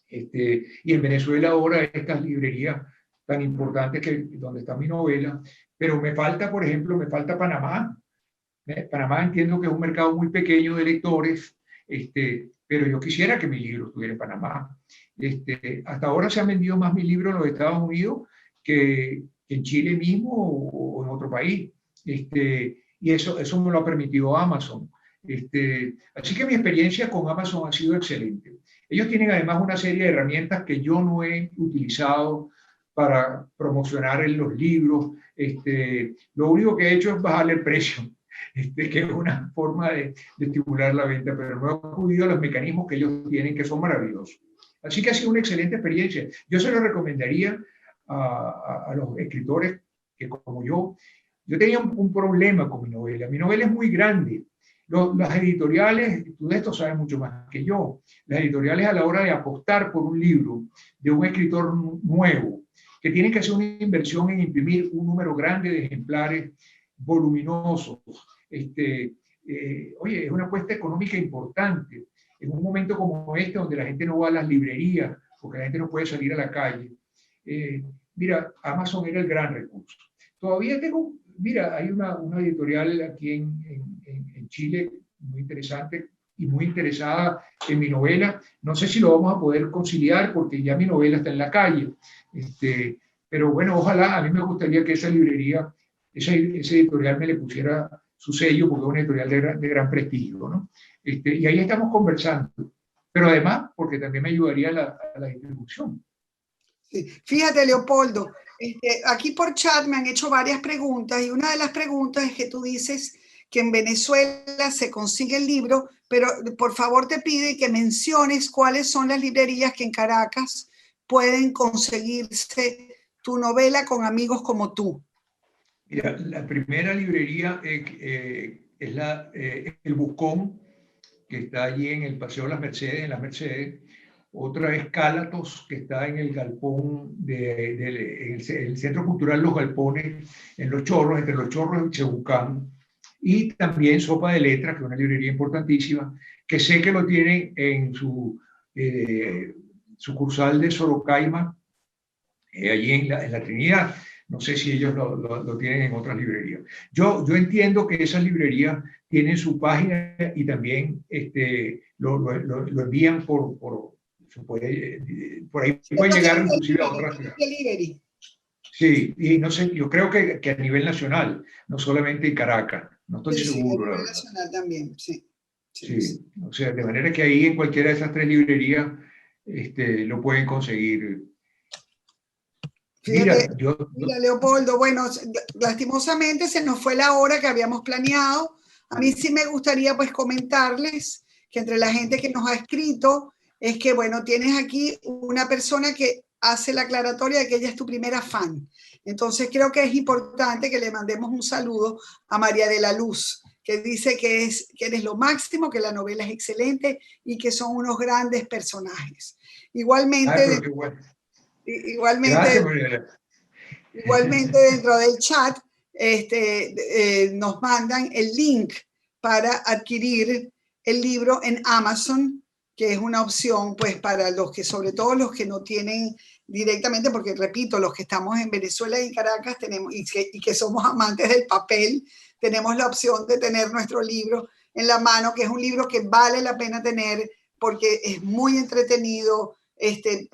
Y en Venezuela ahora estas librerías tan importantes donde está mi novela. Pero me falta, por ejemplo, Panamá. Panamá entiendo que es un mercado muy pequeño de lectores, pero yo quisiera que mi libro estuviera en Panamá. Hasta ahora se han vendido más mis libros en los Estados Unidos que en Chile mismo o en otro país. Y eso me lo ha permitido Amazon. Así que mi experiencia con Amazon ha sido excelente. Ellos tienen además una serie de herramientas que yo no he utilizado para promocionar en los libros. Lo único que he hecho es bajarle el precio. Que es una forma de estimular la venta, pero no he acudido a los mecanismos que ellos tienen, que son maravillosos. Así que ha sido una excelente experiencia. Yo se lo recomendaría a los escritores que, como yo tenía un problema con mi novela. Mi novela es muy grande. Las editoriales, tú de esto sabes mucho más que yo, las editoriales a la hora de apostar por un libro de un escritor nuevo, que tiene que hacer una inversión en imprimir un número grande de ejemplares voluminosos, oye, es una apuesta económica importante. En un momento como este, donde la gente no va a las librerías, porque la gente no puede salir a la calle. Mira, Amazon era el gran recurso. Todavía tengo, mira, hay una editorial aquí en Chile muy interesante y muy interesada en mi novela. No sé si lo vamos a poder conciliar porque ya mi novela está en la calle. Pero bueno, ojalá, a mí me gustaría que esa librería, ese editorial me le pusiera su sello porque es una editorial de gran prestigio, ¿no? Y ahí estamos conversando. Pero además, porque también me ayudaría a la distribución. Sí. Fíjate, Leopoldo, aquí por chat me han hecho varias preguntas y una de las preguntas es que tú dices que en Venezuela se consigue el libro, pero por favor te pide que menciones cuáles son las librerías que en Caracas pueden conseguirse tu novela con amigos como tú. Mira, la primera librería es el Buscón, que está allí en el Paseo de las Mercedes, en las Mercedes. Otra es Cálatos, que está en el galpón, el Centro Cultural Los Galpones, en Los Chorros, entre Los Chorros y Chebucán. Y también Sopa de Letras, que es una librería importantísima, que sé que lo tienen en su sucursal de Sorocaima, allí en la Trinidad. No sé si ellos lo tienen en otras librerías. Yo entiendo que esas librerías tienen su página y también lo envían por ahí puede llegar inclusive a otras ciudades. Sí, y no sé, yo creo que a nivel nacional, no solamente en Caracas, no estoy seguro. Sí, a nivel nacional también, sí. Sí, o sea, de manera que ahí en cualquiera de esas tres librerías lo pueden conseguir. Fíjate, mira, Leopoldo, bueno, lastimosamente se nos fue la hora que habíamos planeado. A mí sí me gustaría pues comentarles que entre la gente que nos ha escrito es que, bueno, tienes aquí una persona que hace la aclaratoria de que ella es tu primera fan. Entonces creo que es importante que le mandemos un saludo a María de la Luz, que dice que eres lo máximo, que la novela es excelente y que son unos grandes personajes. Igualmente, bueno. Igualmente, gracias, igualmente dentro del chat nos mandan el link para adquirir el libro en Amazon, que es una opción pues para los que, sobre todo los que no tienen directamente, porque repito, los que estamos en Venezuela y Caracas tenemos y que somos amantes del papel, tenemos la opción de tener nuestro libro en la mano, que es un libro que vale la pena tener porque es muy entretenido.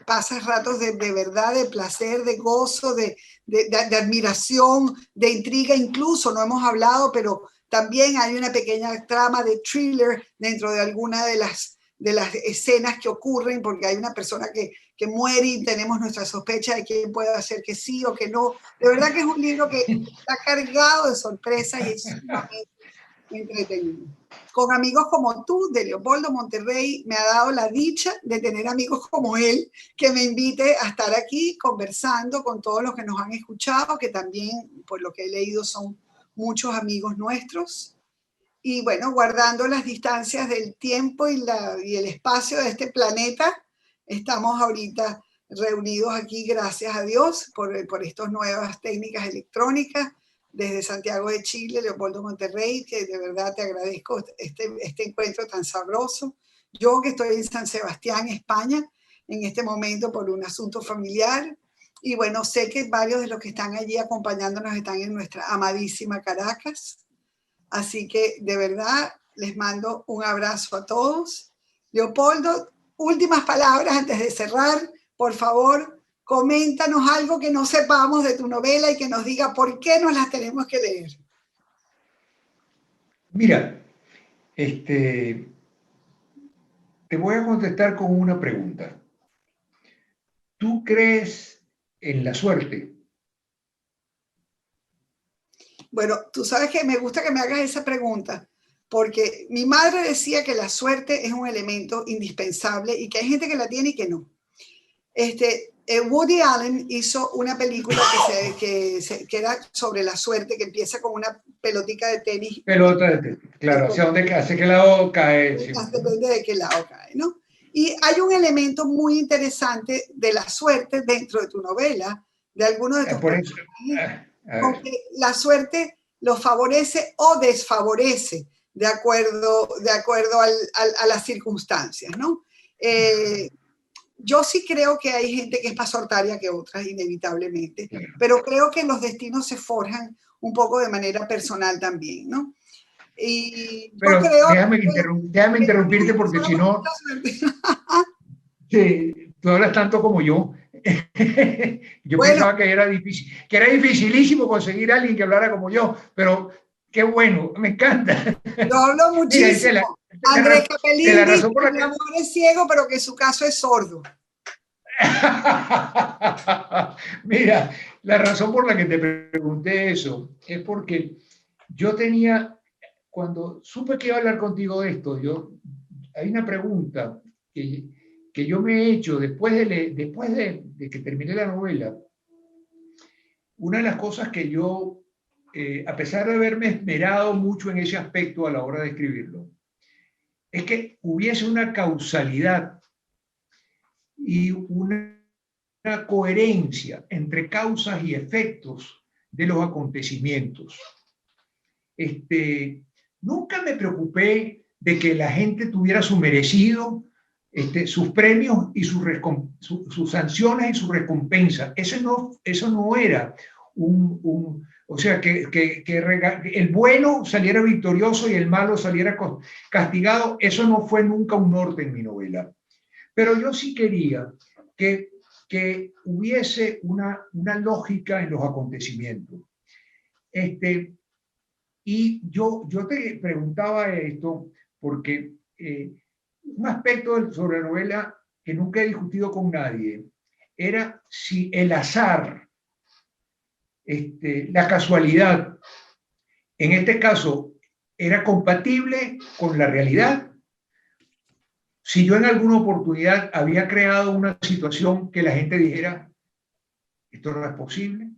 Pasas ratos de verdad, de placer, de gozo, de admiración, de intriga, incluso no hemos hablado, pero también hay una pequeña trama de thriller dentro de alguna de las escenas que ocurren, porque hay una persona que muere y tenemos nuestra sospecha de quién puede hacer que sí o que no. De verdad que es un libro que está cargado de sorpresas y es sumamente entretenido. Con amigos como tú, de Leopoldo Monterrey, me ha dado la dicha de tener amigos como él, que me invite a estar aquí conversando con todos los que nos han escuchado, que también, por lo que he leído, son muchos amigos nuestros. Y bueno, guardando las distancias del tiempo y el espacio de este planeta, estamos ahorita reunidos aquí, gracias a Dios, por estas nuevas técnicas electrónicas. Desde Santiago de Chile, Leopoldo Monterrey, que de verdad te agradezco este encuentro tan sabroso. Yo que estoy en San Sebastián, España, en este momento por un asunto familiar. Y bueno, sé que varios de los que están allí acompañándonos están en nuestra amadísima Caracas. Así que de verdad les mando un abrazo a todos. Leopoldo, últimas palabras antes de cerrar, por favor. Coméntanos algo que no sepamos de tu novela y que nos diga por qué nos las tenemos que leer. Mira, te voy a contestar con una pregunta. ¿Tú crees en la suerte? Bueno, tú sabes que me gusta que me hagas esa pregunta, porque mi madre decía que la suerte es un elemento indispensable y que hay gente que la tiene y que no. Woody Allen hizo una película que era sobre la suerte, que empieza con una pelotica de tenis. Pelota de tenis, claro, hacia qué lado cae. Sí. Depende de qué lado cae, ¿no? Y hay un elemento muy interesante de la suerte dentro de tu novela, de algunos de tus personajes, porque la suerte los favorece o desfavorece, de acuerdo a las circunstancias, ¿no? Yo sí creo que hay gente que es más sortaria que otras, inevitablemente, pero creo que los destinos se forjan un poco de manera personal también, ¿no? Y yo Pero creo déjame interrumpirte porque si no, sí, tú hablas tanto como yo. Yo bueno, pensaba que era difícil, que era dificilísimo conseguir a alguien que hablara como yo, pero qué bueno, me encanta. yo hablo Mira, muchísimo. la, Andrés que Capelín la dice razón por que la mi que... amor es ciego, pero que su caso es sordo. Mira, la razón por la que te pregunté eso es porque yo tenía, cuando supe que iba a hablar contigo de esto, hay una pregunta que yo me he hecho después de que terminé la novela. Una de las cosas que yo, a pesar de haberme esmerado mucho en ese aspecto a la hora de escribirlo, es que hubiese una causalidad y una coherencia entre causas y efectos de los acontecimientos. Nunca me preocupé de que la gente tuviera su merecido, sus premios y sus sanciones y sus recompensas. Eso no era o sea, que el bueno saliera victorioso y el malo saliera castigado. Eso no fue nunca un norte en mi novela. Pero yo sí quería que hubiese una lógica en los acontecimientos. Y yo te preguntaba esto porque un aspecto sobre la novela que nunca he discutido con nadie era si el azar, la casualidad, en este caso, era compatible con la realidad. Si yo en alguna oportunidad había creado una situación que la gente dijera, esto no es posible,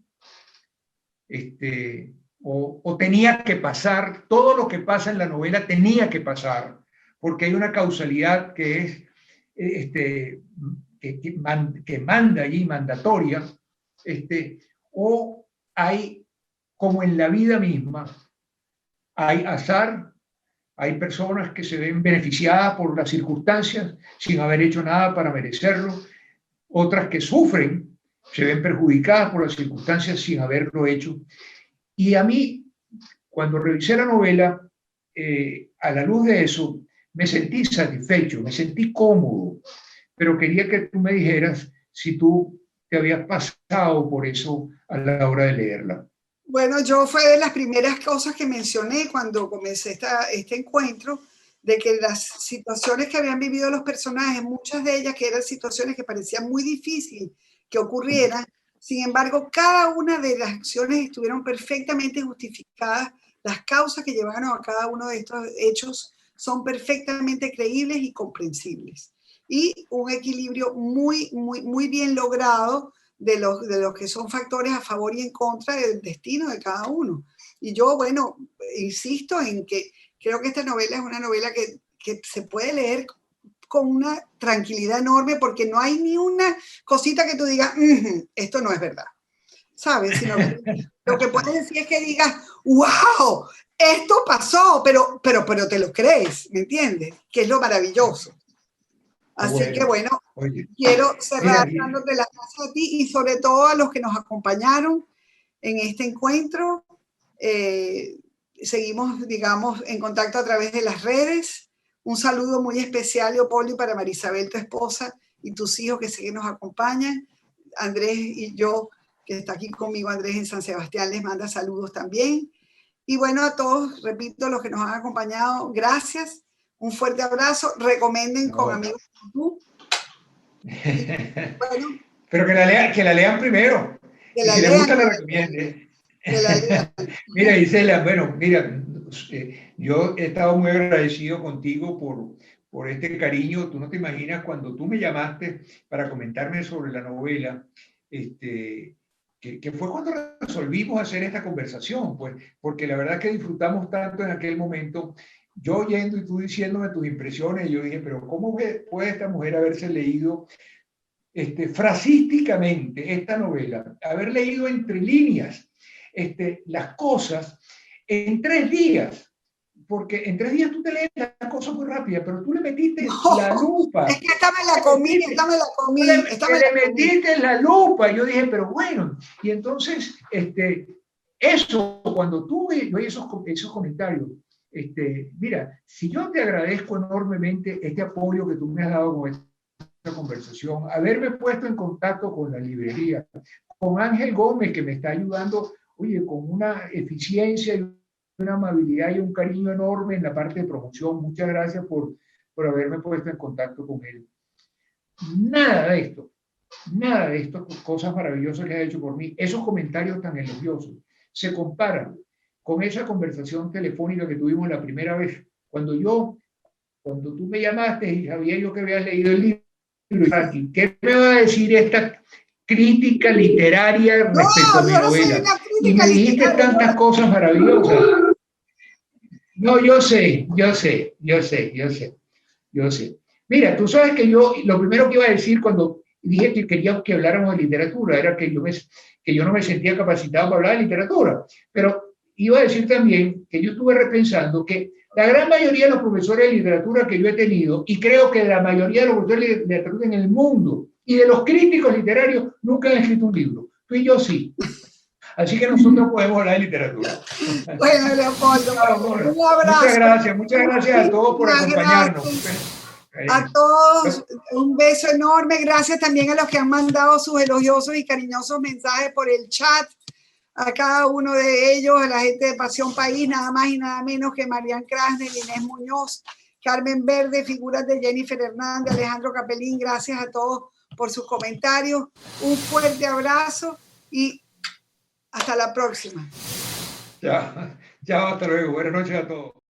o tenía que pasar, todo lo que pasa en la novela tenía que pasar, porque hay una causalidad que es, que manda allí, mandatoria, o hay, como en la vida misma, hay azar, hay personas que se ven beneficiadas por las circunstancias sin haber hecho nada para merecerlo, otras que sufren, se ven perjudicadas por las circunstancias sin haberlo hecho. Y a mí, cuando revisé la novela, a la luz de eso, me sentí satisfecho, me sentí cómodo, pero quería que tú me dijeras si tú te habías pasado por eso a la hora de leerla. Bueno, yo fue de las primeras cosas que mencioné cuando comencé este encuentro, de que las situaciones que habían vivido los personajes, muchas de ellas que eran situaciones que parecían muy difíciles que ocurrieran, sin embargo, cada una de las acciones estuvieron perfectamente justificadas, las causas que llevaron a cada uno de estos hechos son perfectamente creíbles y comprensibles. Y un equilibrio muy, muy, muy bien logrado de los que son factores a favor y en contra del destino de cada uno. Y yo, bueno, insisto en que creo que esta novela es una novela que se puede leer con una tranquilidad enorme porque no hay ni una cosita que tú digas, esto no es verdad, ¿sabes? Sino que lo que puedes decir es que digas, wow, esto pasó, pero te lo crees, ¿me entiendes? Que es lo maravilloso. Así que bueno, quiero cerrar dándote las gracias a ti y sobre todo a los que nos acompañaron en este encuentro. Seguimos, digamos, en contacto a través de las redes. Un saludo muy especial, Leopoldo, para Marisabel, tu esposa, y tus hijos que sé que nos acompañan. Andrés y yo, que está aquí conmigo, Andrés en San Sebastián, les manda saludos también. Y bueno, a todos, repito, los que nos han acompañado, gracias. Un fuerte abrazo. Recomienden con amigos como tú. Bueno, pero que la lean primero. Que si les gusta, la recomiende. Mira, Gisela, bueno, mira, yo he estado muy agradecido contigo por este cariño. Tú no te imaginas cuando tú me llamaste para comentarme sobre la novela, que fue cuando resolvimos hacer esta conversación, pues, porque la verdad es que disfrutamos tanto en aquel momento. Yo oyendo y tú diciéndome tus impresiones, yo dije, pero ¿cómo puede esta mujer haberse leído frasísticamente esta novela, haber leído entre líneas las cosas en 3 días? porque en 3 días tú te lees la cosa muy rápida, pero tú le metiste No, la lupa. es que esta me la comí, Le metiste la lupa. Yo dije, pero bueno. Y entonces, eso, cuando tú ves esos comentarios, mira, si yo te agradezco enormemente este apoyo que tú me has dado con esta conversación, haberme puesto en contacto con la librería, con Ángel Gómez, que me está ayudando, oye, con una eficiencia y una amabilidad y un cariño enorme en la parte de promoción. Muchas gracias por haberme puesto en contacto con él. Nada de esto, cosas maravillosas que ha hecho por mí, esos comentarios tan elogiosos, se comparan con esa conversación telefónica que tuvimos la primera vez, cuando tú me llamaste y sabía yo que habías leído el libro, ¿qué me va a decir esta crítica literaria respecto a mi novela? Y me dijiste tantas cosas maravillosas. No, yo sé. Mira, tú sabes que yo, lo primero que iba a decir cuando dije que quería que habláramos de literatura, era que yo no me sentía capacitado para hablar de literatura. Pero iba a decir también que yo estuve repensando que la gran mayoría de los profesores de literatura que yo he tenido, y creo que la mayoría de los profesores de literatura en el mundo, y de los críticos literarios, nunca han escrito un libro. Tú y yo sí. Así que nosotros podemos hablar de literatura. Bueno, Leopoldo, un abrazo. Muchas gracias a todos por acompañarnos. A todos, un beso enorme. Gracias también a los que han mandado sus elogiosos y cariñosos mensajes por el chat. A cada uno de ellos, a la gente de Pasión País, nada más y nada menos que Marian Krasner, Inés Muñoz, Carmen Verde, figuras de Jennifer Hernández, Alejandro Capelín. Gracias a todos por sus comentarios. Un fuerte abrazo y hasta la próxima. Chao, hasta luego. Buenas noches a todos.